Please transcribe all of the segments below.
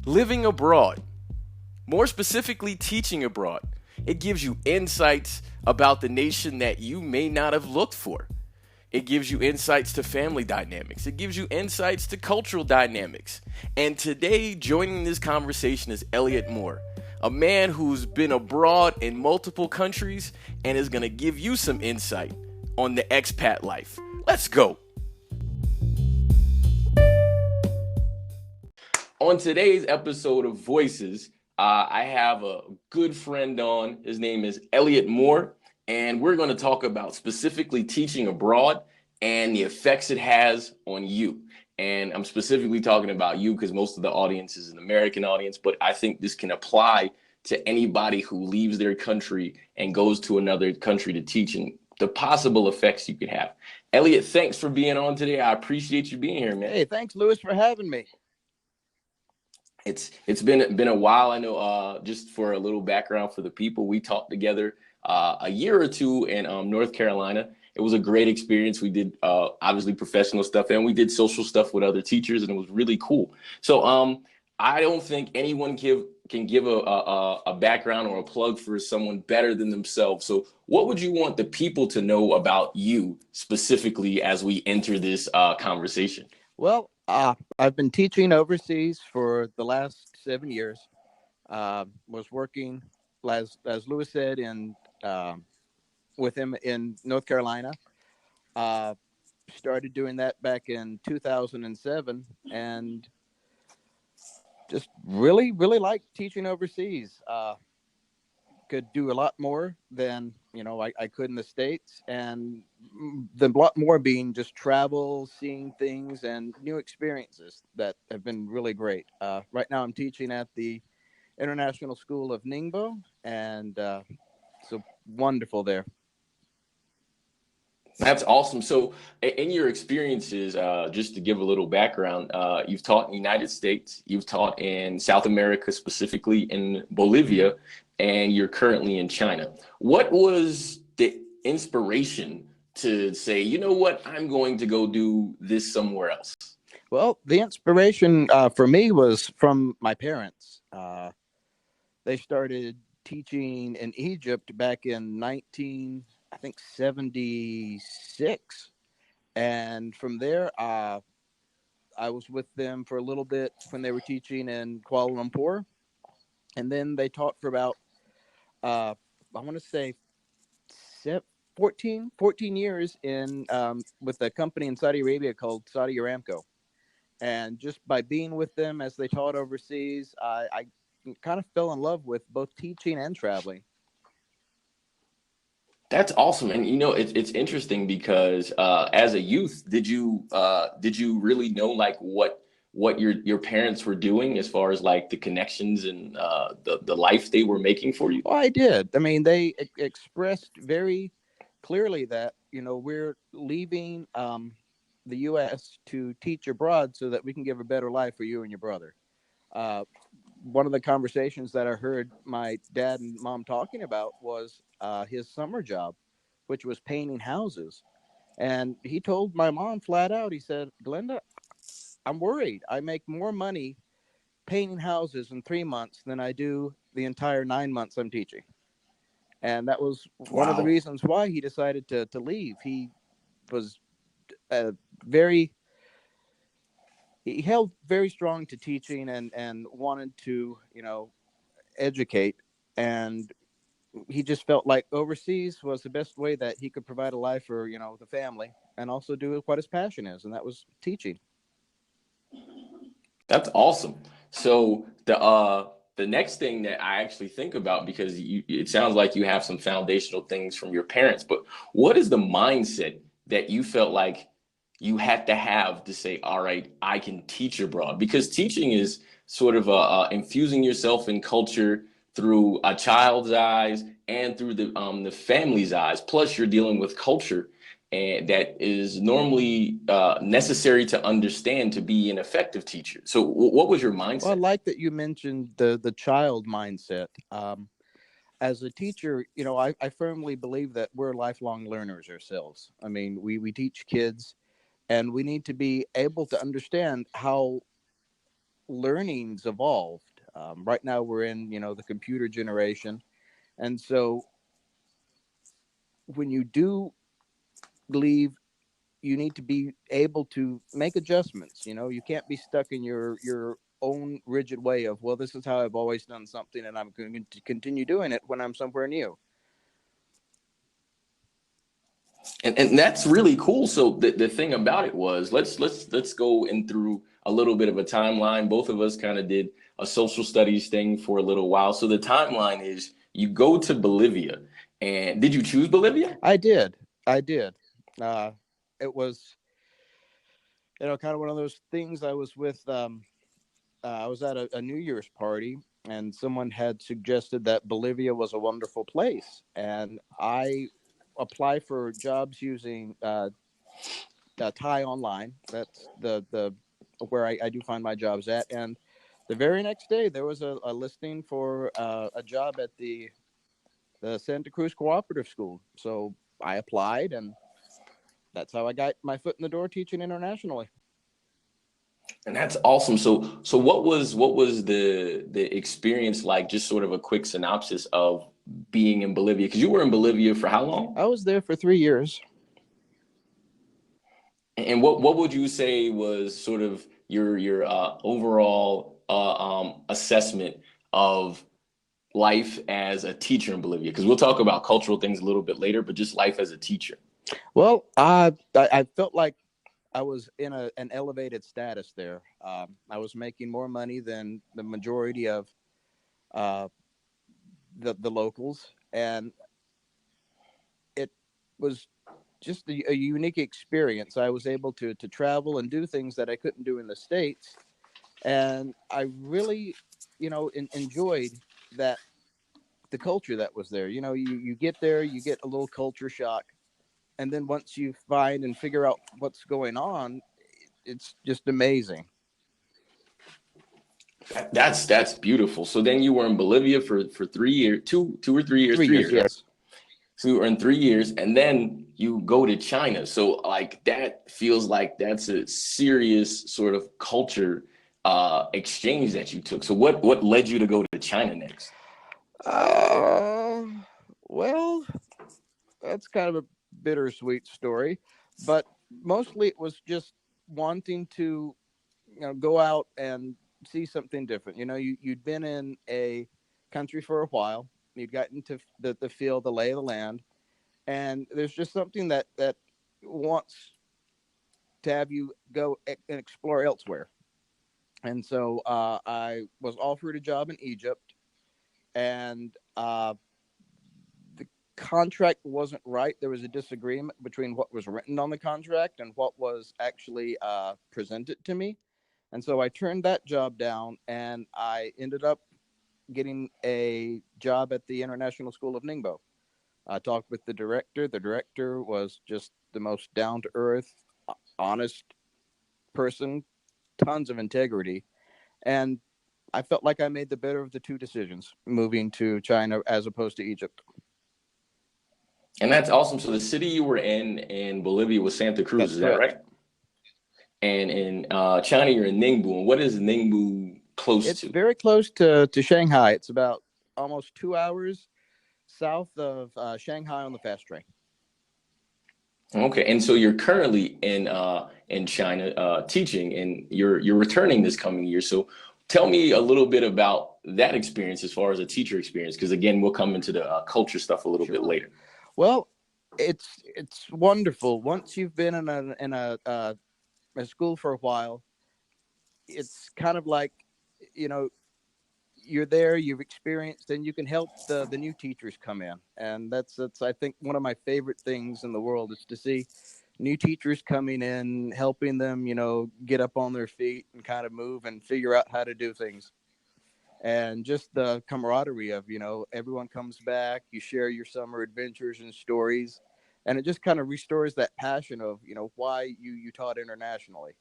living abroad, more specifically, teaching abroad. It gives you insights about the nation that you may not have looked for. It gives you insights to family dynamics. It gives you insights to cultural dynamics. And today, joining this conversation is Elliot Moore, a man who's been abroad in multiple countries and is going to give you some insight on the expat life. Let's go. On today's episode of Voices, I have a good friend on. His name is Elliot Moore, and we're going to talk about specifically teaching abroad and the effects it has on you. And I'm specifically talking about you because most of the audience is an American audience, but I think this can apply to anybody who leaves their country and goes to another country to teach and the possible effects you could have. Elliot, thanks for being on today. I appreciate you being here, man. Hey, thanks, Lewis, for having me. It's been a while. I know. Just for a little background for the people, we talked together a year or two in North Carolina. It was a great experience. We did obviously professional stuff, and we did social stuff with other teachers, and it was really cool. So I don't think anyone can give a background or a plug for someone better than themselves. So what would you want the people to know about you specifically as we enter this conversation? Well, I've been teaching overseas for the last 7 years. Was working, as Lewis said, with him in North Carolina. Uh, Started doing that back in 2007, and just really like teaching overseas. Could do a lot more than I could in the States, and the lot more being just travel, seeing things, and new experiences that have been really great. Right now, I'm teaching at the International School of Ningbo, and so wonderful there. That's awesome. So, in your experiences, just to give a little background, you've taught in the United States, you've taught in South America, specifically in Bolivia, and you're currently in China. What was the inspiration to say, you know what, I'm going to go do this somewhere else? Well, the inspiration for me was from my parents. They started teaching in Egypt back in 76, and from there, I was with them for a little bit when they were teaching in Kuala Lumpur, and then they taught for about I want to say 14 years in with a company in Saudi Arabia called Saudi Aramco. And just by being with them as they taught overseas, I kind of fell in love with both teaching and traveling. That's awesome, and it's interesting because as a youth, did you really know like what your parents were doing as far as like the connections and the life they were making for you? Well, I did. I mean, they expressed very clearly that we're leaving the U.S. to teach abroad so that we can give a better life for you and your brother. Uh, One of the conversations that I heard my dad and mom talking about was his summer job, which was painting houses. And he told my mom flat out, he said, Glenda, I'm worried. I make more money painting houses in 3 months than I do the entire 9 months I'm teaching. And that was one of the Wow. reasons why he decided to leave. He was very, he held very strong to teaching and wanted to, educate. And he just felt like overseas was the best way that he could provide a life for the family and also do what his passion is, and that was teaching. That's awesome. So the next thing that I actually think about, because it sounds like you have some foundational things from your parents, but what is the mindset that you felt like you had to have to say, all right, I can teach abroad? Because teaching is sort of infusing yourself in culture through a child's eyes and through the family's eyes. Plus, you're dealing with culture and that is normally necessary to understand to be an effective teacher. So, what was your Well, I mindset? like that you mentioned the child mindset. As a teacher, I firmly believe that we're lifelong learners ourselves. I mean, we teach kids, and we need to be able to understand how learning's evolved. Right now we're in, the computer generation. And so when you do leave, you need to be able to make adjustments. You can't be stuck in your own rigid way of, well, this is how I've always done something and I'm going to continue doing it when I'm somewhere new. And that's really cool. So the thing about it was, let's go in through a little bit of a timeline. Both of us kind of did a social studies thing for a little while. So the timeline is you go to Bolivia. And did you choose Bolivia? I did. uh it was, kind of one of those things. I was at a New Year's party, and someone had suggested that Bolivia was a wonderful place, and I apply for jobs using Thai online. That's the where I do find my jobs at. And the very next day, there was a listing for a job at the Santa Cruz Cooperative School. So I applied, and that's how I got my foot in the door teaching internationally. And that's awesome. So what was the experience like? Just sort of a quick synopsis of being in Bolivia, because you were in Bolivia for how long? I was there for 3 years. And what would you say was sort of your overall assessment of life as a teacher in Bolivia? Because we'll talk about cultural things a little bit later, but just life as a teacher. Well, I felt like I was in an elevated status there. I was making more money than the majority of uh, the locals, and it was just a unique experience. I was able to travel and do things that I couldn't do in the States, and I really, enjoyed that the culture that was there. You get there, you get a little culture shock, and then once you find and figure out what's going on, it's just amazing. That's beautiful. So then you were in Bolivia for 3 years, two or 3 years, 3 years, 3 years, right? yes. So you were in 3 years, and then you go to China. So like that feels like that's a serious sort of culture exchange that you took. So what led you to go to China next? Uh, well, that's kind of a bittersweet story, but mostly it was just wanting to, go out and see something different. You'd been in a country for a while, you'd gotten to the feel, the lay of the land, and there's just something that wants to have you go and explore elsewhere. And so I was offered a job in Egypt, and the contract wasn't right. There was a disagreement between what was written on the contract and what was actually presented to me. And so I turned that job down, and I ended up getting a job at the International School of Ningbo. I talked with the director. The director was just the most down to earth, honest person, tons of integrity. And I felt like I made the better of the two decisions, moving to China as opposed to Egypt. And that's awesome. So the city you were in Bolivia was Santa Cruz, That's is that correct. right? And in China, you're in Ningbo. And what is Ningbo close It's to? very close to Shanghai. It's about almost 2 hours south of Shanghai on the fast train. Okay, and so you're currently in China teaching, and you're returning this coming year. So tell me a little bit about that experience as far as a teacher experience, because again, we'll come into the culture stuff a little bit Sure. later. Well, it's wonderful. Once you've been in a school for a while, it's kind of like, you know you're there, you've experienced, and you can help the new teachers come in. And that's I think one of my favorite things in the world is to see new teachers coming in, helping them, get up on their feet and kind of move and figure out how to do things. And just the camaraderie of, everyone comes back, you share your summer adventures and stories, and it just kind of restores that passion of, why you taught internationally.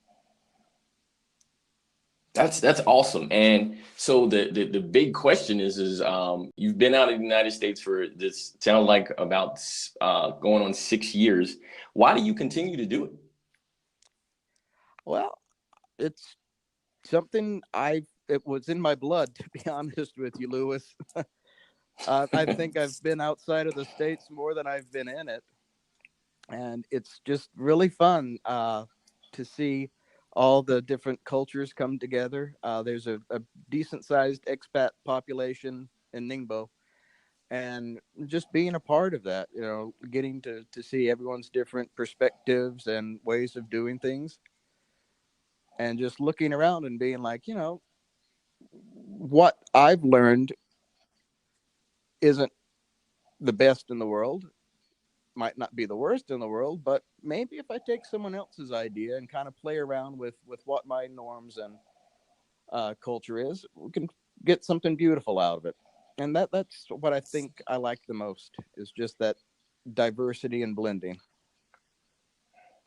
That's awesome. And so the big question is you've been out of the United States for this sound like about going on 6 years. Why do you continue to do it? Well, it's something it was in my blood, to be honest with you, Lewis. I think I've been outside of the States more than I've been in it. And it's just really fun to see all the different cultures come together. There's a decent sized expat population in Ningbo, and just being a part of that, getting to see everyone's different perspectives and ways of doing things, and just looking around and being like, what I've learned isn't the best in the world, might not be the worst in the world, but maybe if I take someone else's idea and kind of play around with what my norms and culture is, we can get something beautiful out of it. And that's what I think I like the most, is just that diversity and blending.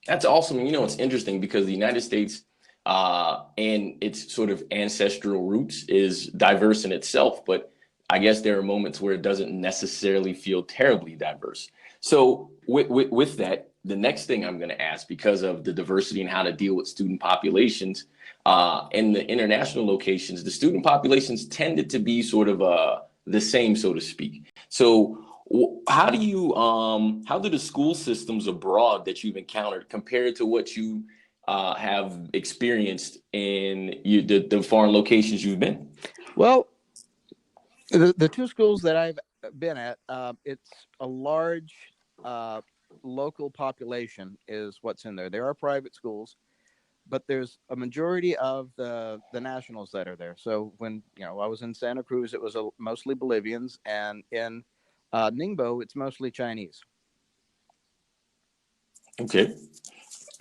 That's awesome. It's interesting because the United States and its sort of ancestral roots is diverse in itself, but I guess there are moments where it doesn't necessarily feel terribly diverse. So, with that, the next thing I'm going to ask, because of the diversity and how to deal with student populations in the international locations, the student populations tended to be sort of the same, so to speak. So, how do the school systems abroad that you've encountered compare to what you have experienced in the foreign locations you've been? Well, the two schools that I've been at, it's a large local population is what's in there. There are private schools, but there's a majority of the nationals that are there. So when I was in Santa Cruz, it was mostly Bolivians, and in Ningbo, it's mostly Chinese. Okay.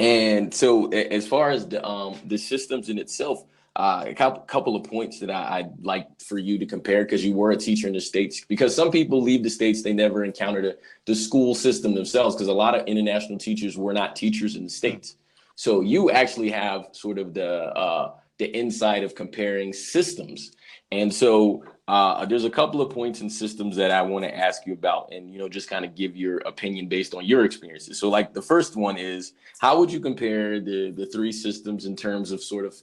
And so, as far as the systems in itself, a couple of points that I'd like for you to compare, because you were a teacher in the States. Because some people leave the States, they never encountered the school system themselves, because a lot of international teachers were not teachers in the States. So you actually have sort of the insight of comparing systems. And so there's a couple of points and systems that I want to ask you about, and just kind of give your opinion based on your experiences. So, like, the first one is, how would you compare the three systems in terms of sort of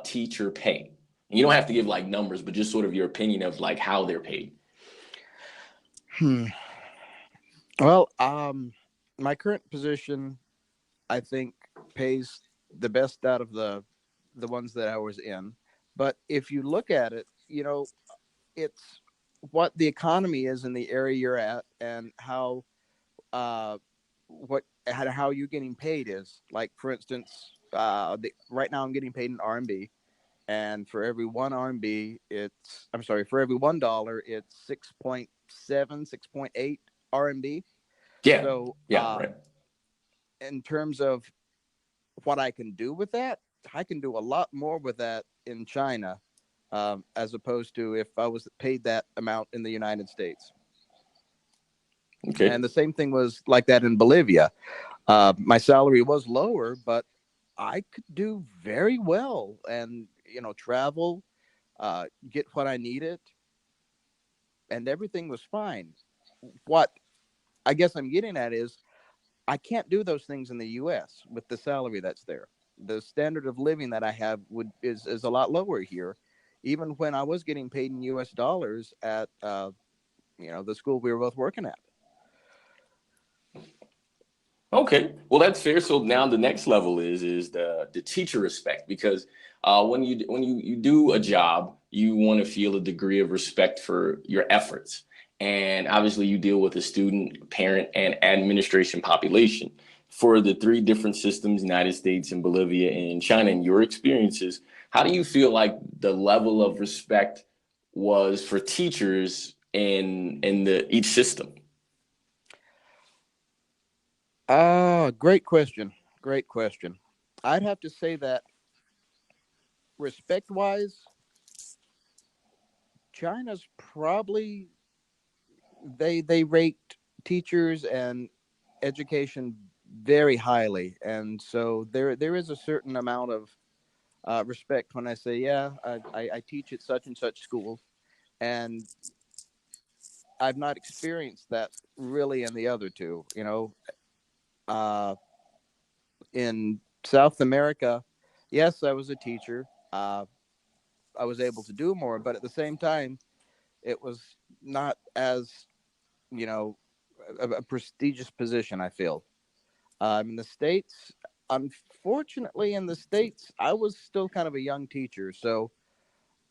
teacher pay? And you don't have to give like numbers, but just sort of your opinion of like how they're paid. Hmm. Well, my current position, I think, pays the best out of the ones that I was in. But if you look at it, it's what the economy is in the area you're at, and how how you getting paid is. Like, for instance, right now I'm getting paid in RMB, and for every one RMB, for every $1, it's 6.7, 6.8 RMB. Yeah, So, yeah, right. in terms of what I can do with that, I can do a lot more with that in China, as opposed to if I was paid that amount in the United States. Okay. And the same thing was like that in Bolivia. My salary was lower, but I could do very well and, travel, get what I needed, and everything was fine. What I guess I'm getting at is, I can't do those things in the US with the salary that's there. The standard of living that I have is a lot lower here, even when I was getting paid in US dollars at the school we were both working at. Okay, well that's fair. So now the next level is the teacher respect, because when you do a job, you want to feel a degree of respect for your efforts, and obviously you deal with a student, parent, and administration population. For the three different systems, United States and Bolivia and China, in your experiences, how do you feel like the level of respect was for teachers in the each system? Great question. Great question. I'd have to say that, respect wise, China's probably, they rate teachers and education very highly, and so there is a certain amount of respect when I say, yeah, I teach at such and such school, and I've not experienced that really in the other two. Uh, in South America, yes, I was a teacher, uh, I was able to do more. But at the same time, it was not as, you know, a prestigious position, I feel. In the States, unfortunately, in the States, I was still kind of a young teacher. So,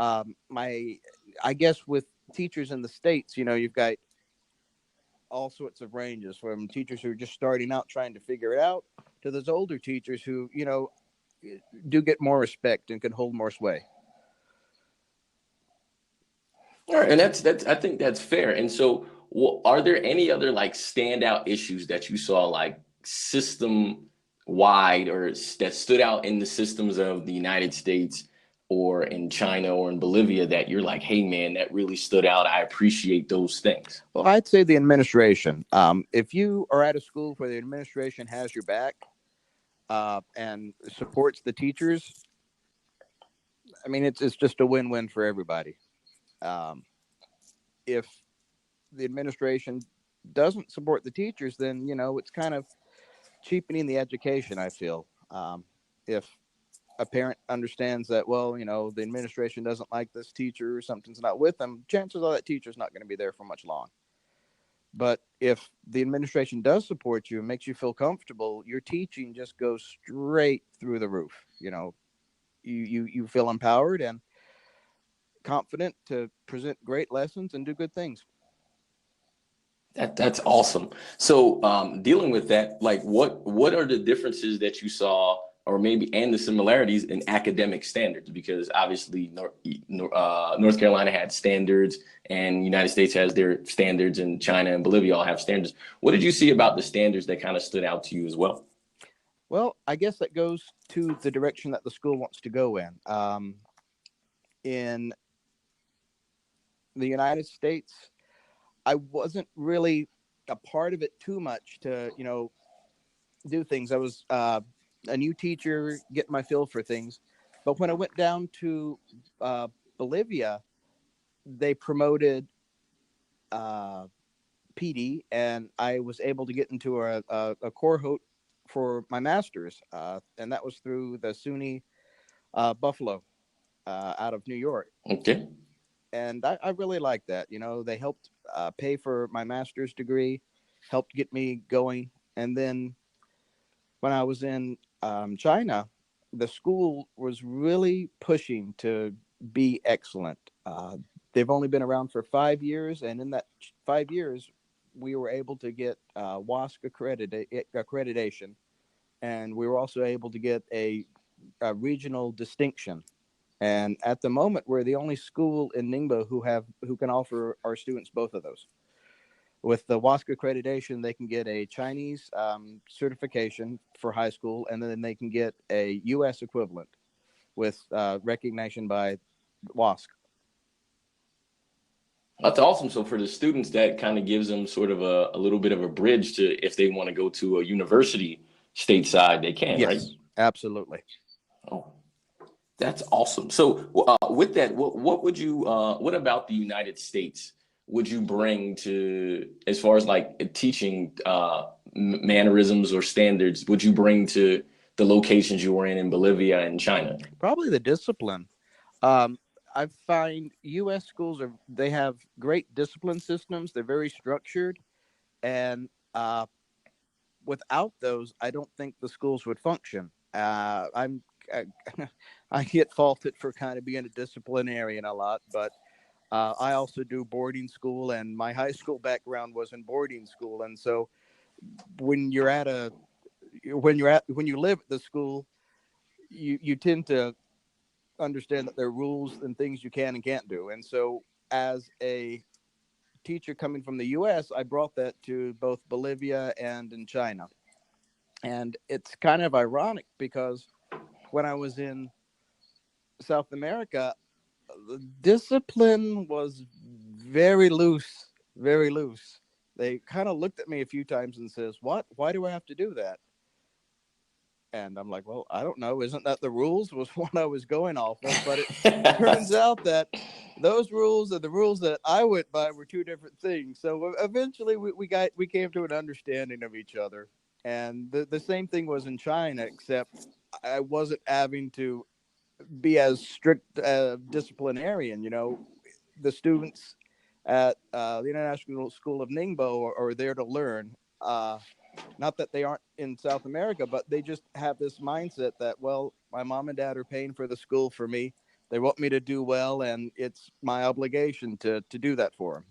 I guess with teachers in the States, you've got all sorts of ranges from teachers who are just starting out trying to figure it out to those older teachers who, do get more respect and can hold more sway. All right, and that's I think that's fair. And so, are there any other like standout issues that you saw like system wide or that stood out in the systems of the United States or in China or in Bolivia that you're like, hey man, that really stood out. I appreciate those things. Well, I'd say the administration. If you are at a school where the administration has your back and supports the teachers, I mean, it's just a win-win for everybody. Um, if the administration doesn't support the teachers, then it's kind of cheapening the education. I feel if a parent understands that, well, the administration doesn't like this teacher or something's not with them, chances are that teacher's not going to be there for much long. But if the administration does support you and makes you feel comfortable, your teaching just goes straight through the roof. You feel empowered and confident to present great lessons and do good things. That's awesome. So, dealing with that, like, what are the differences that you saw, or maybe and the similarities in academic standards? Because obviously, North Carolina had standards, and United States has their standards, and China and Bolivia all have standards. What did you see about the standards that kind of stood out to you as well? Well, I guess that goes to the direction that the school wants to go in. In the United States, I wasn't really a part of it too much to, do things. I was a new teacher, getting my feel for things. But when I went down to uh, Bolivia, they promoted uh, PD, and I was able to get into a cohort for my master's, and that was through the SUNY Buffalo out of New York. Okay. And I really like that. They helped pay for my master's degree, helped get me going. And then when I was in China, the school was really pushing to be excellent. They've only been around for 5 years, and in that 5 years, we were able to get WASC accreditation, and we were also able to get a regional distinction. And at the moment, we're the only school in Ningbo who can offer our students both of those. With the WASC accreditation, they can get a Chinese certification for high school, and then they can get a U.S. equivalent with recognition by WASC. That's awesome. So for the students, that kind of gives them sort of a little bit of a bridge to if they want to go to a university stateside, they can, right? Yes, absolutely. Oh, that's awesome. So, with that, what would you, what about the United States would you bring to, as far as like teaching mannerisms or standards, would you bring to the locations you were in Bolivia and China? Probably the discipline. Um, I find U.S. schools they have great discipline systems. They're very structured, and without those, I don't think the schools would function. I, I get faulted for kind of being a disciplinarian a lot, but I also do boarding school, and my high school background was in boarding school, and so when you're at a when you live at the school, you tend to understand that there are rules and things you can and can't do, and so as a teacher coming from the U.S., I brought that to both Bolivia and in China. And it's kind of ironic because when I was in South America, the discipline was very loose, very loose. They kind of looked at me a few times and says, "What? Why do I have to do that?" And I'm like, "Well, I don't know. Isn't that the rules?" Was what I was going off of. But it turns out that those rules and the rules that I went by were two different things. So eventually, we came to an understanding of each other. And the same thing was in China, except I wasn't having to be as strict disciplinarian. The students at the International School of Ningbo are there to learn. Not that they aren't in South America, but they just have this mindset that, well, my mom and dad are paying for the school for me. They want me to do well, and it's my obligation to do that for them.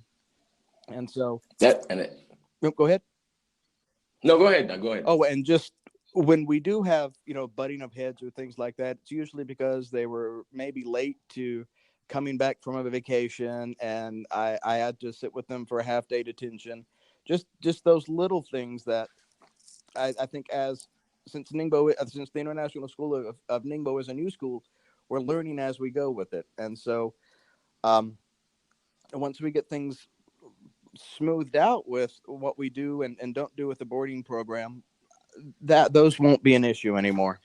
And so, That and it, go ahead. no, go ahead. No, go ahead. Oh, and just when we do have, butting of heads or things like that, it's usually because they were maybe late to coming back from a vacation, and I had to sit with them for a half day detention. Just those little things that I think since the International School of Ningbo is a new school, we're learning as we go with it. And so um, once we get things smoothed out with what we do and don't do with the boarding program, that those won't be an issue anymore.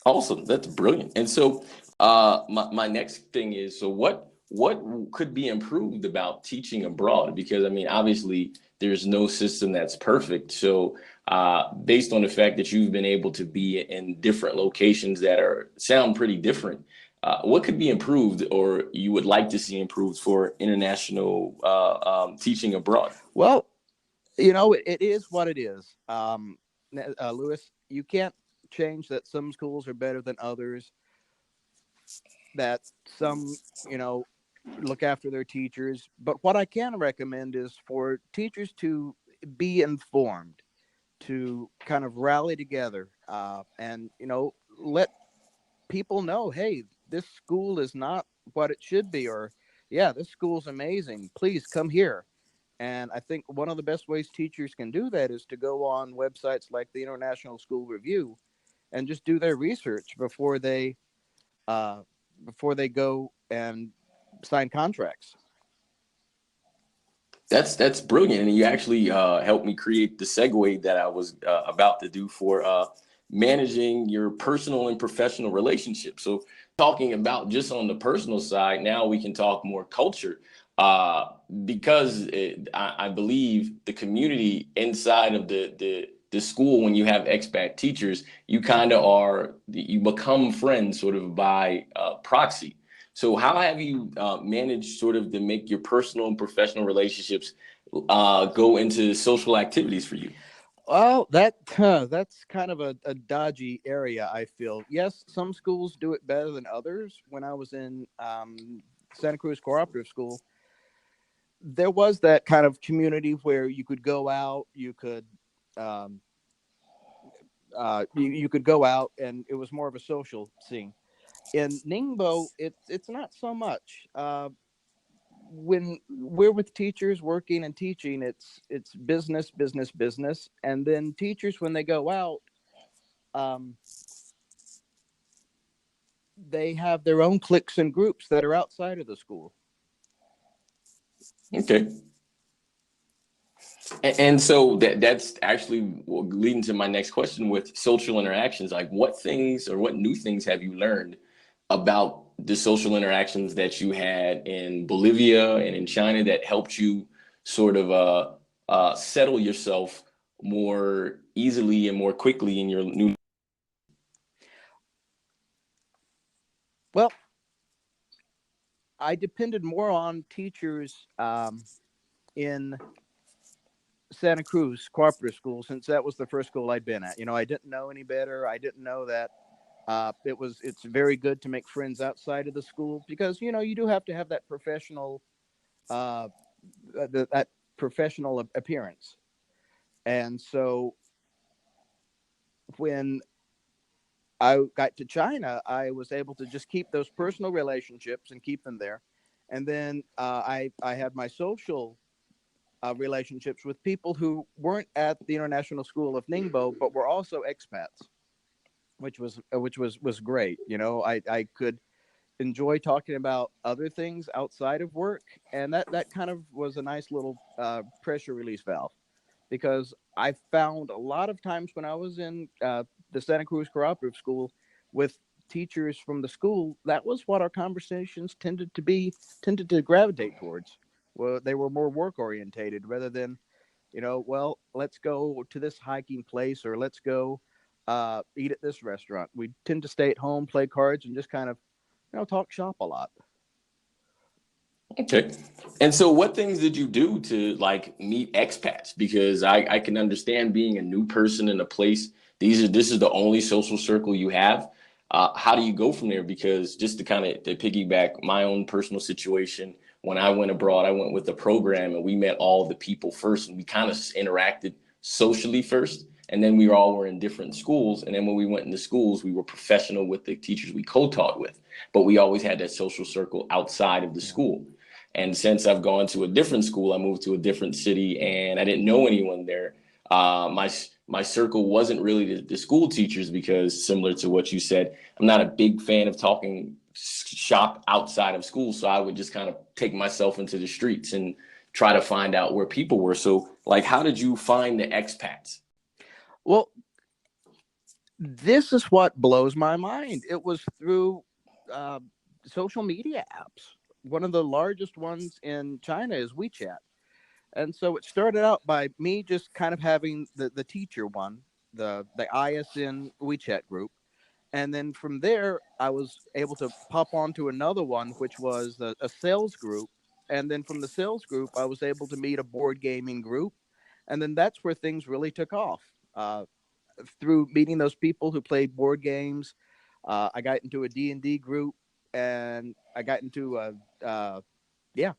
Awesome. That's brilliant. And so, my next thing is, so what could be improved about teaching abroad? Because I mean, obviously, there's no system that's perfect. So, based on the fact that you've been able to be in different locations that are sound pretty different, what could be improved, or you would like to see improved for international teaching abroad? Well, it is what it is. Lewis, you can't change that some schools are better than others, that some, look after their teachers. But what I can recommend is for teachers to be informed, to kind of rally together, and, let people know, hey, this school is not what it should be, or, yeah, this school's amazing. Please come here. And I think one of the best ways teachers can do that is to go on websites like the International School Review and just do their research uh, before they go and sign contracts. That's brilliant, and you actually helped me create the segue that I was about to do for managing your personal and professional relationships. So, talking about just on the personal side, now we can talk more culture, because I believe the community inside of the school, when you have expat teachers, you kind of you become friends sort of by proxy. So how have you managed sort of to make your personal and professional relationships go into social activities for you? Well, that's kind of a dodgy area, I feel. Yes, some schools do it better than others. When I was in Santa Cruz Cooperative School, there was that kind of community where you could go out, um, you could go out, and it was more of a social scene. In Ningbo, it's not so much. When we're with teachers working and teaching, it's business, business, business, and then teachers, when they go out, um, they have their own cliques and groups that are outside of the school. Okay. And so that's actually leading to my next question with social interactions. Like, what things or what new things have you learned about the social interactions that you had in Bolivia and in China that helped you sort of settle yourself more easily and more quickly in your new? Well, I depended more on teachers in Santa Cruz Cooperative School, since that was the first school I'd been at. I didn't know any better. I didn't know that it's very good to make friends outside of the school, because you do have to have that uh, that professional appearance. And so when I got to China, I was able to just keep those personal relationships and keep them there. And then I had my social relationships with people who weren't at the International School of Ningbo, but were also expats, which was great. I could enjoy talking about other things outside of work, and that kind of was a nice little pressure release valve, because I found a lot of times when I was in the Santa Cruz Cooperative School with teachers from the school, that was what our conversations tended to gravitate towards. Well, they were more work orientated rather than, well, let's go to this hiking place, or let's go eat at this restaurant. We tend to stay at home, play cards, and just kind of, talk shop a lot. Okay. And so what things did you do to like meet expats? Because I can understand being a new person in a place. This is the only social circle you have. How do you go from there? Because just to kind of to piggyback my own personal situation, when I went abroad, I went with the program and we met all the people first and we kind of interacted socially first. And then we all were in different schools. And then when we went into schools, we were professional with the teachers we co-taught with. But we always had that social circle outside of the Yeah. school. And since I've gone to a different school, I moved to a different city, and I didn't know anyone there. My circle wasn't really the school teachers because, similar to what you said, I'm not a big fan of talking shop outside of school. So I would just kind of take myself into the streets and try to find out where people were. So, like, how did you find the expats? Well, this is what blows my mind. It was through uh, social media apps. One of the largest ones in China is WeChat. And so it started out by me just kind of having the teacher one, the ISN WeChat group. And then from there, I was able to pop onto another one, which was a sales group. And then from the sales group, I was able to meet a board gaming group. And then that's where things really took off. Through meeting those people who played board games, I got into a D&D group, and I got into yeah.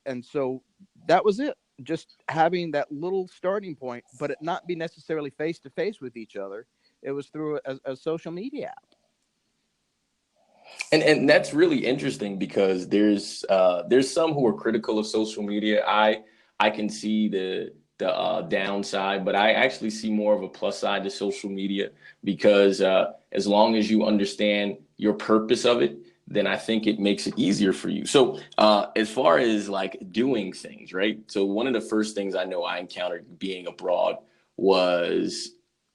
And so that was it. Just having that little starting point, but it not be necessarily face to face with each other. It was through a social media app. And that's really interesting because there's some who are critical of social media. I can see the downside, but I actually see more of a plus side to social media because as long as you understand your purpose of it, then I think it makes it easier for you. So as far as like doing things, right? So one of the first things I know I encountered being abroad was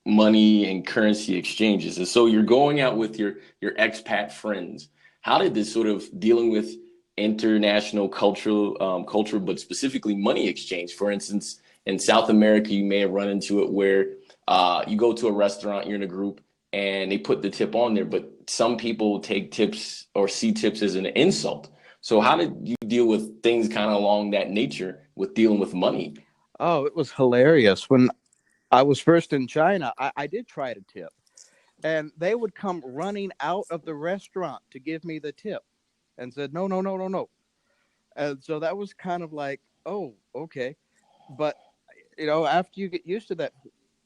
money and currency exchanges. And so you're going out with your expat friends. How did this sort of dealing with international culture, but specifically money exchange? For instance, in South America, you may have run into it where you go to a restaurant, you're in a group, and they put the tip on there, but some people take tips or see tips as an insult. So how did you deal with things kind of along that nature with dealing with money? Oh, it was hilarious. When I was first in China, I did try to tip, and they would come running out of the restaurant to give me the tip and said, no, no, no, no, no. And so that was kind of like, oh, okay. But, after you get used to that,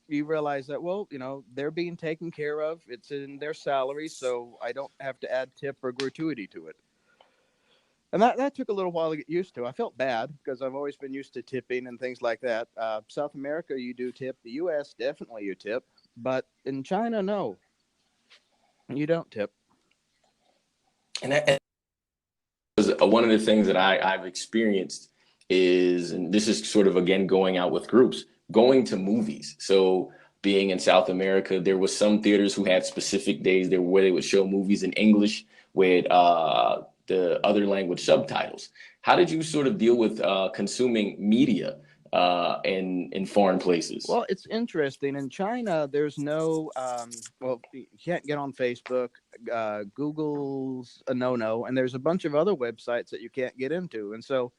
you realize that, well, they're being taken care of. It's in their salary, so I don't have to add tip or gratuity to it. And that took a little while to get used to. I felt bad because I've always been used to tipping and things like that. South America, you do tip. The U.S., definitely you tip. But in China, no, you don't tip. And one of the things that I've experienced is, and this is sort of again going out with groups, going to movies. So being in South America, there was some theaters who had specific days there where they would show movies in English with the other language subtitles. How did you sort of deal with consuming media in foreign places? Well, it's interesting. In China, there's no, well, you can't get on Facebook. Google's a no-no, and there's a bunch of other websites that you can't get into. And so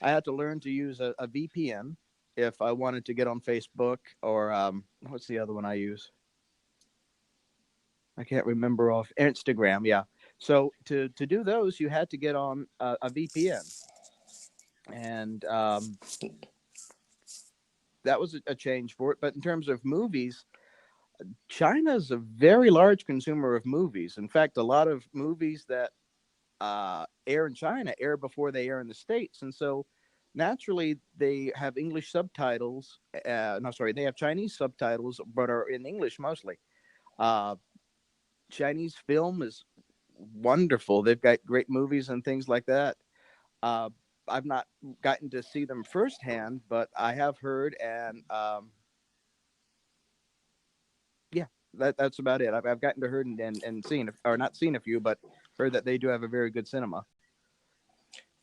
I had to learn to use a VPN if I wanted to get on Facebook, or what's the other one I use? I can't remember off Instagram. Yeah. So to do those, you had to get on a VPN, and that was a change for it. But in terms of movies, China's a very large consumer of movies. In fact, a lot of movies that air in China air before they air in the States, and so naturally they have English subtitles. No, sorry, they have Chinese subtitles, but are in English mostly. Uh, Chinese film is wonderful. They've got great movies and things like that. Uh, I've not gotten to see them firsthand, but I have heard, and yeah, that's about it. I've gotten to heard and seen, or not seen a few, but heard that they do have a very good cinema.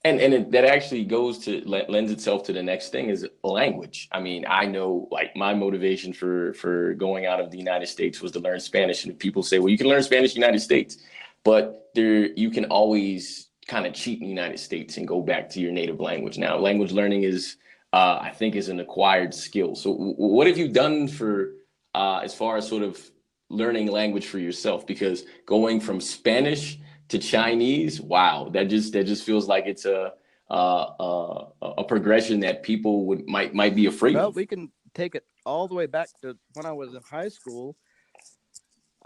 That actually goes to lends itself to the next thing is language. I mean, I know like my motivation for going out of the United States was to learn Spanish, and people say, well, you can learn Spanish in the United States, but there you can always kind of cheat in the United States and go back to your native language. Now, language learning is, I think, is an acquired skill. So, what have you done for as far as sort of learning language for yourself? Because going from Spanish to Chinese, wow, that just feels like it's a progression that people might be afraid Well, of. we can take it all the way back to when I was in high school.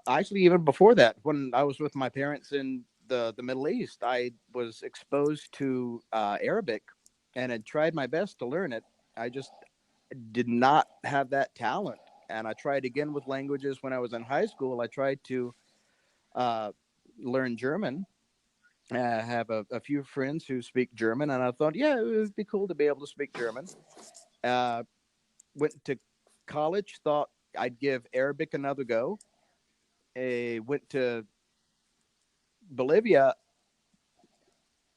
Actually, even before that, when I was with my parents in the Middle East, I was exposed to Arabic and had tried my best to learn it. I just did not have that talent. And I tried again with languages when I was in high school. I tried to uh, learn German. I have a few friends who speak German, and I thought, yeah, it would be cool to be able to speak German. Uh, Went to college, thought I'd give Arabic another go. Went to Bolivia,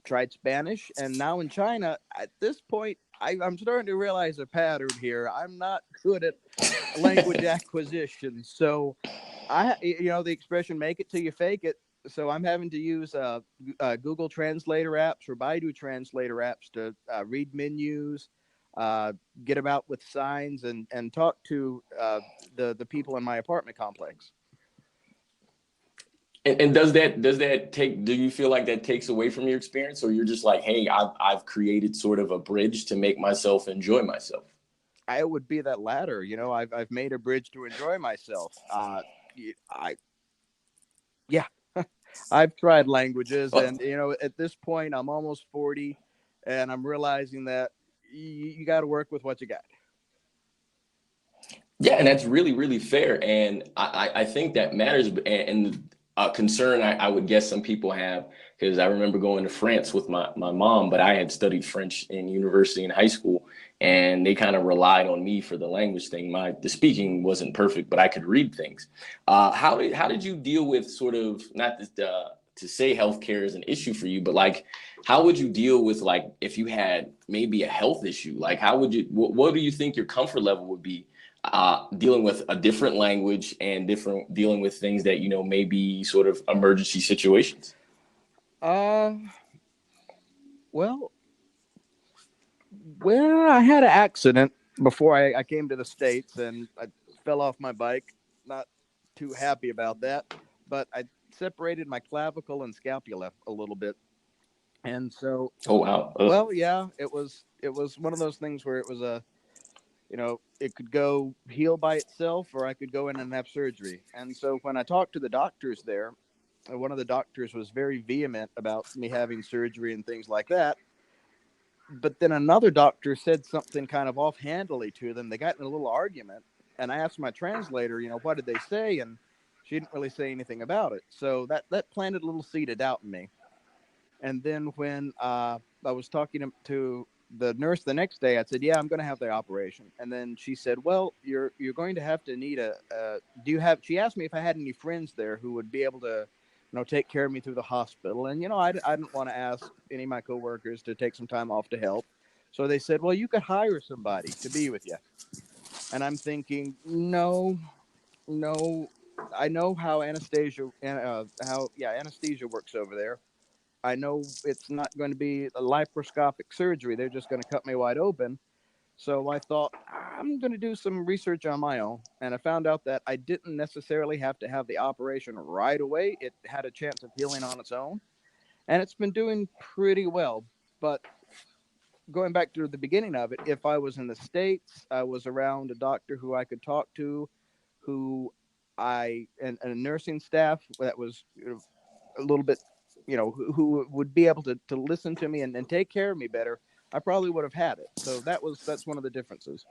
tried Spanish, and now in China. At this point, I'm starting to realize a pattern here. I'm not good at language acquisition, so the expression "make it till you fake it." So I'm having to use Google Translator apps or Baidu Translator apps to read menus, uh, get about with signs, and talk to the people in my apartment complex. And does that take? Do you feel like that takes away from your experience, or you're just like, hey, I've created sort of a bridge to make myself enjoy myself? I would be that latter. I've made a bridge to enjoy myself. I Yeah, I've tried languages, Well, and at this point, I'm almost 40, and I'm realizing that you got to work with what you got. yeah, and that's really, really fair. And I think that matters. And a concern I would guess some people have, because I remember going to France with my mom, but I had studied French in university and high school, and they kind of relied on me for the language thing. The speaking wasn't perfect, but I could read things. How did you deal with sort of not to say healthcare is an issue for you, but like how would you deal with like if you had maybe a health issue? Like how would you what do you think your comfort level would be dealing with a different language and different dealing with things that may be sort of emergency situations? Uh, well, I had an accident before I came to the States, and I fell off my bike. Not too happy about that, but I separated my clavicle and scapula a little bit, and so, Oh wow. Ugh. well, yeah, it was one of those things where it was it could go heal by itself, or I could go in and have surgery. And so when I talked to the doctors there, one of the doctors was very vehement about me having surgery and things like that. But then another doctor said something kind of offhandedly to them. They got in a little argument, and I asked my translator, what did they say? And she didn't really say anything about it. So that planted a little seed of doubt in me. And then when I was talking to the nurse the next day, I said, "Yeah, I'm going to have the operation." And then she said, "Well, you're going to have to need do you have?" She asked me if I had any friends there who would be able to, take care of me through the hospital. And I didn't want to ask any of my coworkers to take some time off to help. So they said, "Well, you could hire somebody to be with you." And I'm thinking, no, no, I know how anesthesia works over there. I know it's not going to be a laparoscopic surgery. They're just going to cut me wide open. So I thought, I'm going to do some research on my own. And I found out that I didn't necessarily have to have the operation right away. It had a chance of healing on its own. And it's been doing pretty well. But going back to the beginning of it, if I was in the States, I was around a doctor who I could talk to, who and a nursing staff that was a little bit, who would be able to listen to me and take care of me better, I probably would have had it. So that's one of the differences.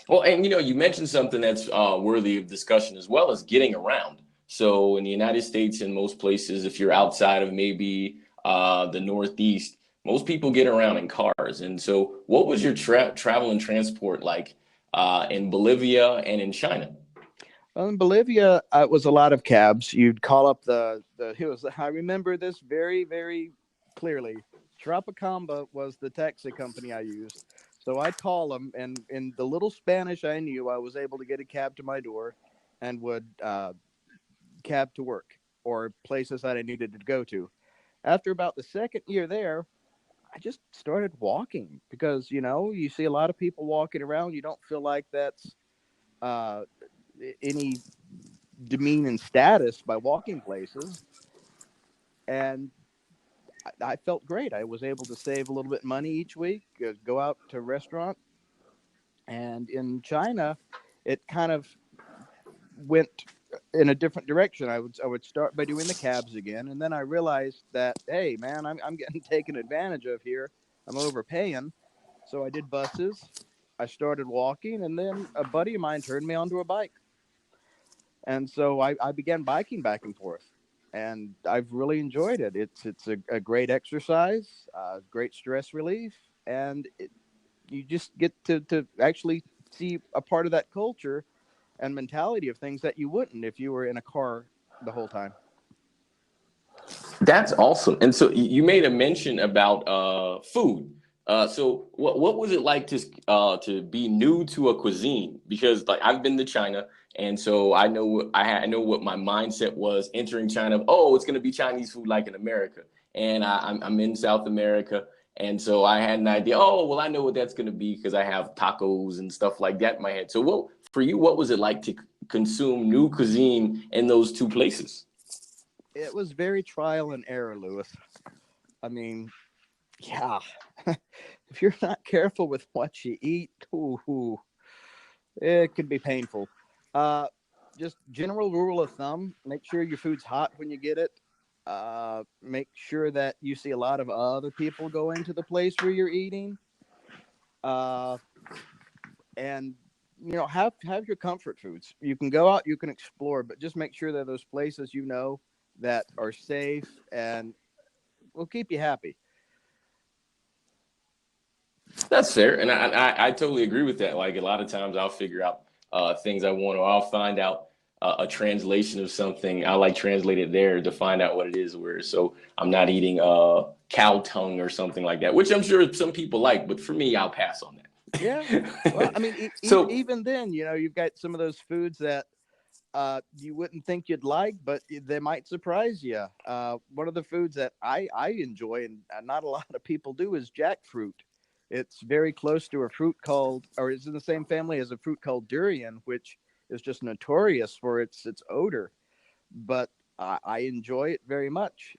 Well, and you mentioned something that's worthy of discussion as well as getting around. So in the United States and most places, if you're outside of maybe the Northeast, most people get around in cars. And so, what was your travel and transport like in Bolivia and in China? Well, in Bolivia, it was a lot of cabs. You'd call up it was, I remember this very, very clearly. Tropicamba was the taxi company I used. So I'd call them, and in the little Spanish I knew, I was able to get a cab to my door and would cab to work or places that I needed to go to. After about the second year there, I just started walking because, you see a lot of people walking around. You don't feel like that's uh, any demeaning status by walking places. And I felt great. I was able to save a little bit of money each week, go out to a restaurant. And in China, it kind of went in a different direction. I would start by doing the cabs again, and then I realized that, hey man, I'm getting taken advantage of here. I'm overpaying, so I did buses. I started walking, and then a buddy of mine turned me onto a bike, and so I began biking back and forth, and I've really enjoyed it. It's a great exercise, great stress relief, and you just get to actually see a part of that culture and mentality of things that you wouldn't if you were in a car the whole time. That's awesome. And so you made a mention about food. So what was it like to be new to a cuisine? Because like I've been to China, and so I know what my mindset was entering China. Oh, it's going to be Chinese food like in America, and I'm in South America, and so I had an idea. Oh, well, I know what that's going to be because I have tacos and stuff like that in my head. So what for you? What was it like to consume new cuisine in those two places? It was very trial and error, Lewis. I mean, yeah, if you're not careful with what you eat, ooh, it could be painful. Uh, just general rule of thumb: make sure your food's hot when you get it. Make sure that you see a lot of other people going to the place where you're eating. Uh, and have your comfort foods. You can go out, you can explore, but just make sure that those places that are safe and will keep you happy. That's fair, and I totally agree with that. Like a lot of times, I'll figure out things I want, or I'll find out a translation of something. I like translate it there to find out what it is. Where so I'm not eating cow tongue or something like that, which I'm sure some people like, but for me, I'll pass on Yeah. Well, that. I mean, So even then, you've got some of those foods that you wouldn't think you'd like, but they might surprise you. One of the foods that I enjoy and not a lot of people do is jackfruit. It's very close to a fruit called, or it's in the same family as a fruit called durian, which is just notorious for its odor. But I enjoy it very much.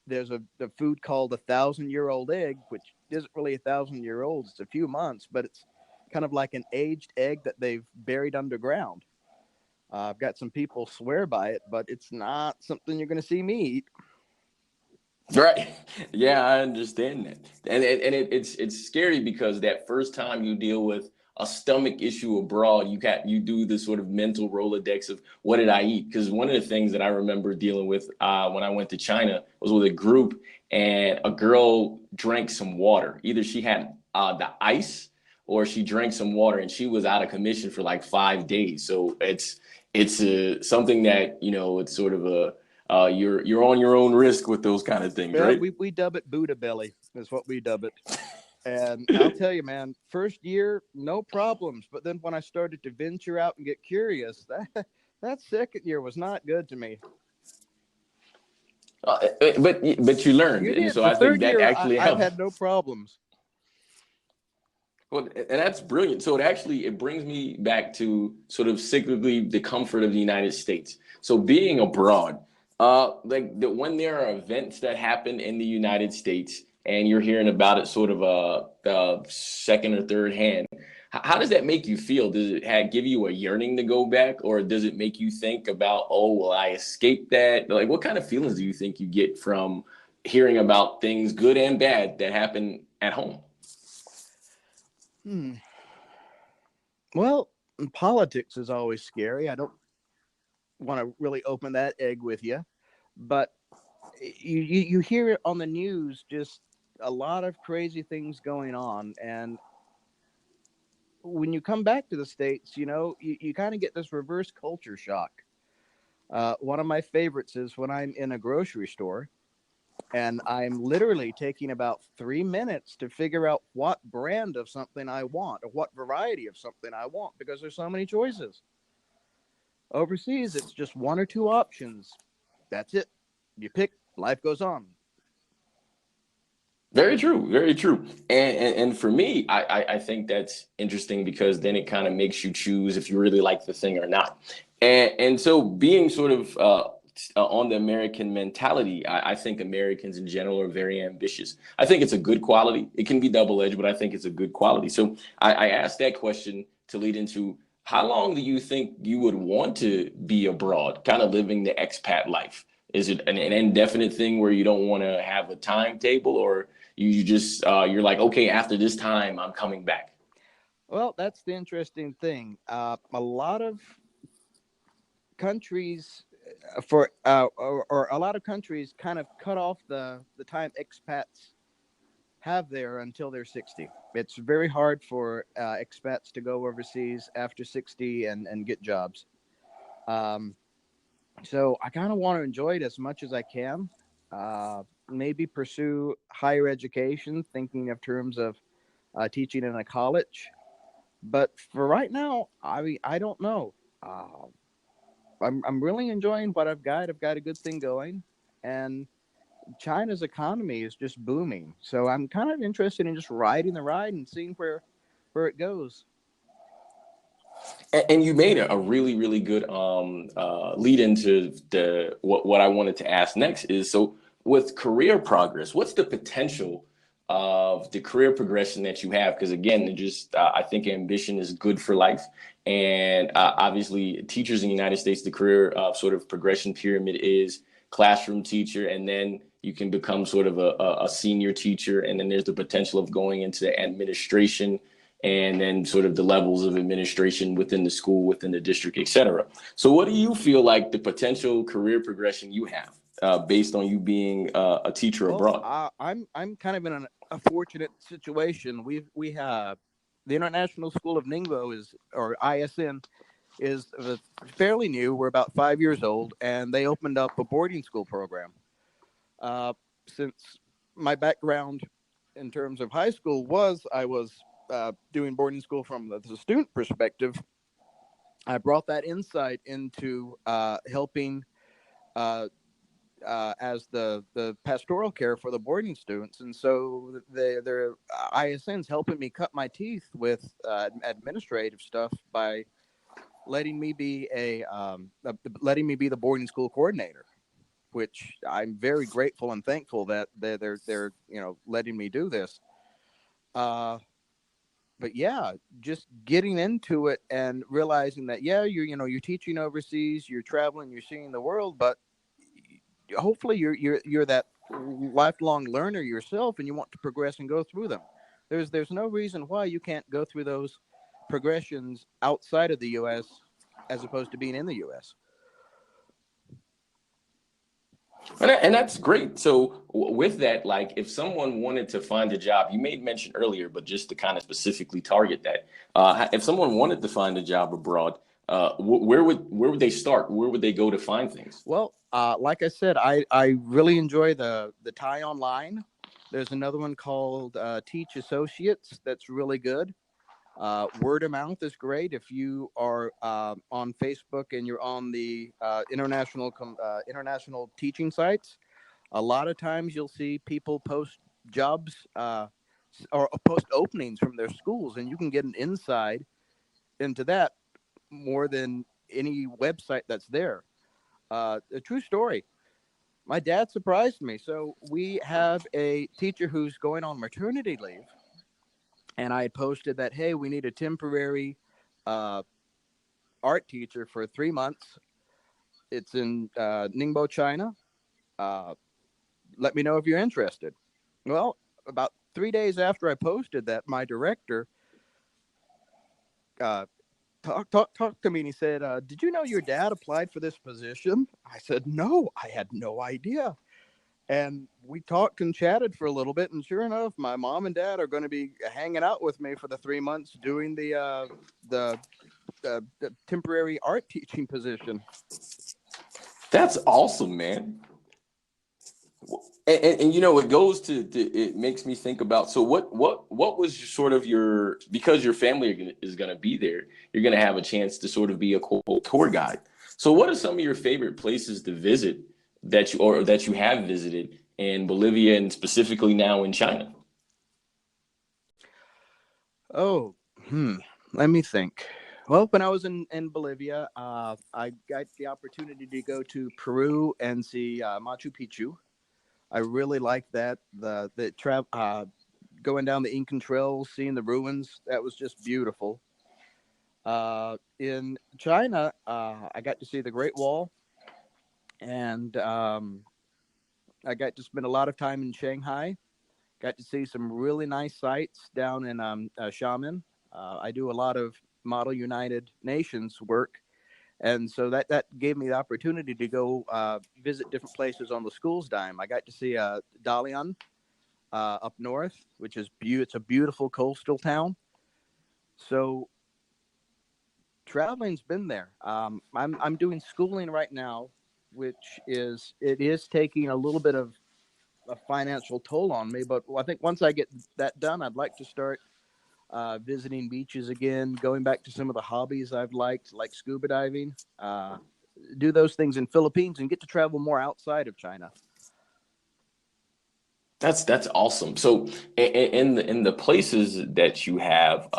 There's a food called 1,000-year-old egg, which isn't really 1,000 year old. It's a few months, but it's kind of like an aged egg that they've buried underground. I've got some people swear by it, but it's not something you're going to see me eat. right, yeah, I understand that, and it's scary because that first time you deal with a stomach issue abroad, you do this sort of mental rolodex of what did I eat? Because one of the things that I remember dealing with when I went to China was with a group, and a girl drank some water. Either she had the ice or she drank some water, and she was out of commission for like 5 days. So it's something that it's sort of a you're on your own risk with those kind of things, Yeah, right? we dub it Buddha belly is what we dub it. And I'll tell you, man, first year, no problems. But then when I started to venture out and get curious, that second year was not good to me. But you learned, You and did. so The I think third that year, actually I've helped. had no problems. Well, and that's brilliant. So it brings me back to sort of cyclically the comfort of the United States. So being abroad, when there are events that happen in the United States and you're hearing about it sort of second or third hand, how does that make you feel? Does it give you a yearning to go back, or does it make you think about, oh, well, I escaped that? Like, what kind of feelings do you think you get from hearing about things, good and bad, that happen at home? Hmm. Well, politics is always scary. I don't want to really open that egg with you, but you hear it on the news, just a lot of crazy things going on. And when you come back to the States, you kind of get this reverse culture shock. One of my favorites is when I'm in a grocery store And I'm literally taking about 3 minutes to figure out what brand of something I want or what variety of something I want because there's so many choices. Overseas, it's just one or two options. That's it. You pick, life goes on. Very true, very true. And for me, I think that's interesting because then it kind of makes you choose if you really like the thing or not. And so being sort of on the American mentality, I think Americans in general are very ambitious. I think it's a good quality. It can be double-edged, but I think it's a good quality. So I asked that question to lead into how long do you think you would want to be abroad, kind of living the expat life? Is it an indefinite thing where you don't want to have a timetable, or you just you're like, okay, after this time, I'm coming back. Well, that's the interesting thing. A lot of countries or a lot of countries kind of cut off the time expats have there until they're 60. It's very hard for expats to go overseas after 60 and get jobs. Um, so I kind of want to enjoy it as much as I can. Maybe pursue higher education, thinking of terms of teaching in a college. But for right now, I mean, I don't know. Uh, I'm really enjoying what I've got. I've got a good thing going, and China's economy is just booming. So I'm kind of interested in just riding the ride and seeing where it goes. And you made a really, really good lead into the what I wanted to ask next is so with career progress, what's the potential of the career progression that you have? Because again, it just I think ambition is good for life, and obviously, teachers in the United States, the career sort of progression pyramid is classroom teacher, and then you can become sort of a senior teacher, and then there's the potential of going into administration and then sort of the levels of administration within the school, within the district, et cetera. So, what do you feel like the potential career progression you have based on you being a teacher Well, abroad? I'm kind of in a fortunate situation. We have the International School of Ningbo is or ISN is fairly new. We're about 5 years old, and they opened up a boarding school program. Uh, since my background in terms of high school was I was doing boarding school from the student perspective, I brought that insight into helping as the pastoral care for the boarding students, and so their ISN's helping me cut my teeth with administrative stuff by letting me be letting me be the boarding school coordinator, which I'm very grateful and thankful that they're letting me do this. Uh, but yeah, just getting into it and realizing that yeah, you're teaching overseas, you're traveling, you're seeing the world, but hopefully you're that lifelong learner yourself, and you want to progress and go through them. There's no reason why you can't go through those progressions outside of the U.S. as opposed to being in the U.S. And that's great. So with that, like if someone wanted to find a job, you made mention earlier, but just to kind of specifically target that, if someone wanted to find a job abroad, where would they start? Where would they go to find things? Well, like I said, I really enjoy the Thai online. There's another one called Teach Associates that's really good. Word of mouth is great if you are on Facebook and you're on the international teaching sites. A lot of times you'll see people post jobs or post openings from their schools, and you can get an insight into that more than any website that's there. A true story. My dad surprised me. So we have a teacher who's going on maternity leave, and I had posted that, hey, we need a temporary uh, art teacher for 3 months. It's in Ningbo, China. Uh, Let me know if you're interested. Well, about 3 days after I posted that, my director uh, talked to me, and he said, "Did you know your dad applied for this position?" I said, "No, I had no idea." And we talked and chatted for a little bit, and sure enough, my mom and dad are going to be hanging out with me for the 3 months doing the the temporary art teaching position. That's awesome, man. And you know, it goes it makes me think about, so what was sort of your, because your family is going to be there, you're going to have a chance to sort of be a quote tour guide. So what are some of your favorite places to visit that you have visited in Bolivia and specifically now in China? Oh, let me think. Well, when I was in Bolivia, I got the opportunity to go to Peru and see Machu Picchu. I really liked that. Going down the Incan Trail, seeing the ruins, that was just beautiful. In China, I got to see the Great Wall, and I got to spend a lot of time in Shanghai. Got to see some really nice sights down in Xiamen. I do a lot of Model United Nations work, and so that gave me the opportunity to go visit different places on the school's dime. I got to see Dalian up north, which is it's a beautiful coastal town. So traveling's been there. I'm doing schooling right now, which it is taking a little bit of a financial toll on me. But I think once I get that done, I'd like to start visiting beaches again, going back to some of the hobbies I've liked, like scuba diving. Do those things in Philippines and get to travel more outside of China. That's awesome. So in the places that you have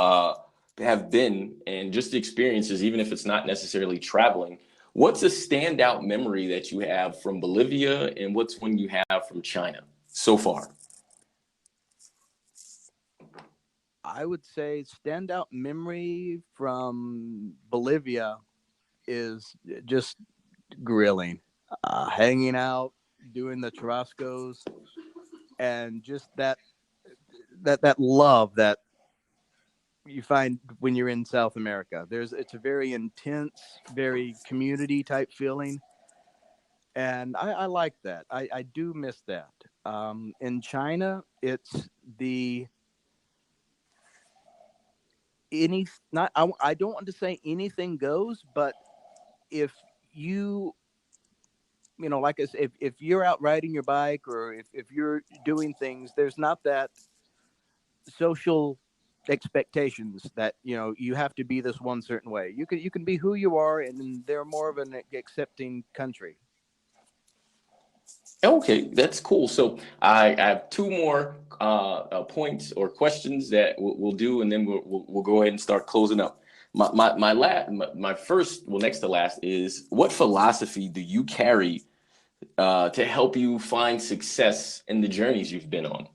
been, and just the experiences, even if it's not necessarily traveling, what's a standout memory that you have from Bolivia, and what's one you have from China so far? I would say standout memory from Bolivia is just grilling, hanging out, doing the churrascos, and just that love that you find when you're in South America. It's a very intense, very community type feeling, and I like that. I do miss that. In China, it's the any not I don't want to say anything goes, but if you like I said, if you're out riding your bike or if you're doing things, there's not that social expectations that you have to be this one certain way. You can be who you are, and they're more of an accepting country. Okay, that's cool. So I have two more points or questions that we'll do, and then we'll go ahead and start closing up. My first, well, next to last, is what philosophy do you carry to help you find success in the journeys you've been on?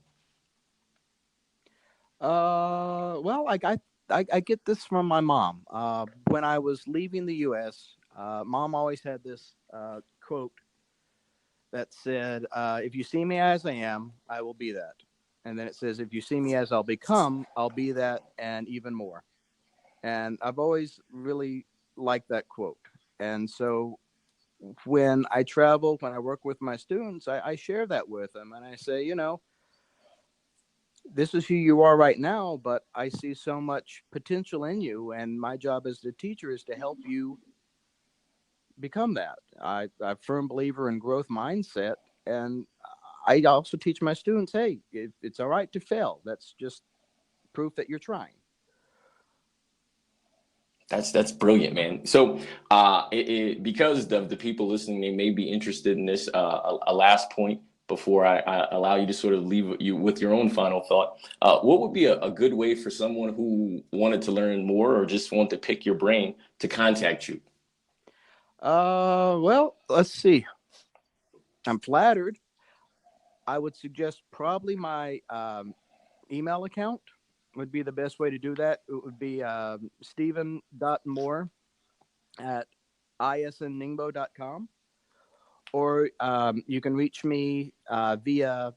Well, I get this from my mom. When I was leaving the U.S., mom always had this quote that said, "If you see me as I am, I will be that." And then it says, "If you see me as I'll become, I'll be that and even more." And I've always really liked that quote. And so when I travel, when I work with my students, I share that with them, and I say, this is who you are right now, but I see so much potential in you, and my job as the teacher is to help you become that. I'm a firm believer in growth mindset, and I also teach my students, hey, it's all right to fail. That's just proof that you're trying. That's brilliant, man. So, because the people listening, they may be interested in this. A last point before I allow you to sort of leave you with your own final thought. What would be a good way for someone who wanted to learn more or just want to pick your brain to contact you? Well, let's see. I'm flattered. I would suggest probably my email account would be the best way to do that. It would be Stephen.Moore at isnningbo.com, or you can reach me via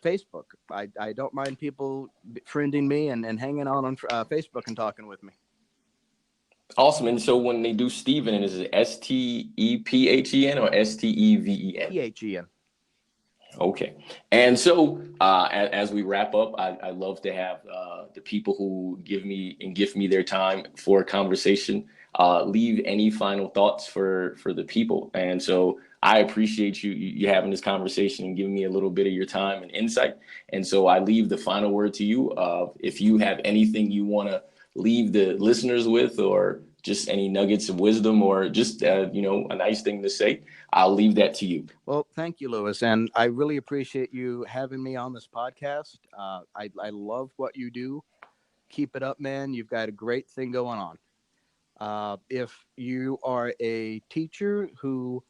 Facebook. I don't mind people friending me and hanging out on Facebook and talking with me. Awesome. And so when they do Steven, is it Stephen or Steven? Phen. Okay. And so, as we wrap up, I love to have the people who give me their time for a conversation. leave any final thoughts for the people. And so I appreciate you having this conversation and giving me a little bit of your time and insight. And so I leave the final word to you. If you have anything you want to leave the listeners with, or just any nuggets of wisdom, or just a nice thing to say, I'll leave that to you. Well, thank you, Lewis, and I really appreciate you having me on this podcast. I love what you do. Keep it up, man. You've got a great thing going on. If you are a teacher who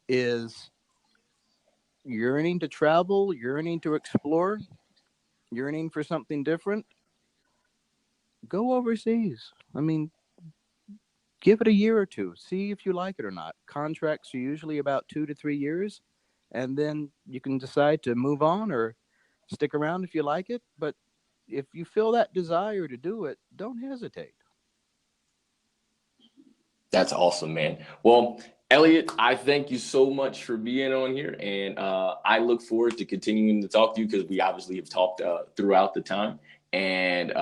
is yearning to travel, yearning to explore, yearning for something different, go overseas. I mean, give it a year or two. See if you like it or not. Contracts are usually about 2 to 3 years, and then you can decide to move on or stick around if you like it. But if you feel that desire to do it, don't hesitate. That's awesome, man. Well, Elliot, I thank you so much for being on here, and I look forward to continuing to talk to you, because we obviously have talked throughout the time. And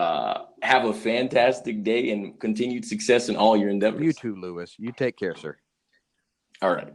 have a fantastic day and continued success in all your You endeavors. too, Lewis. You take care, sir. All right.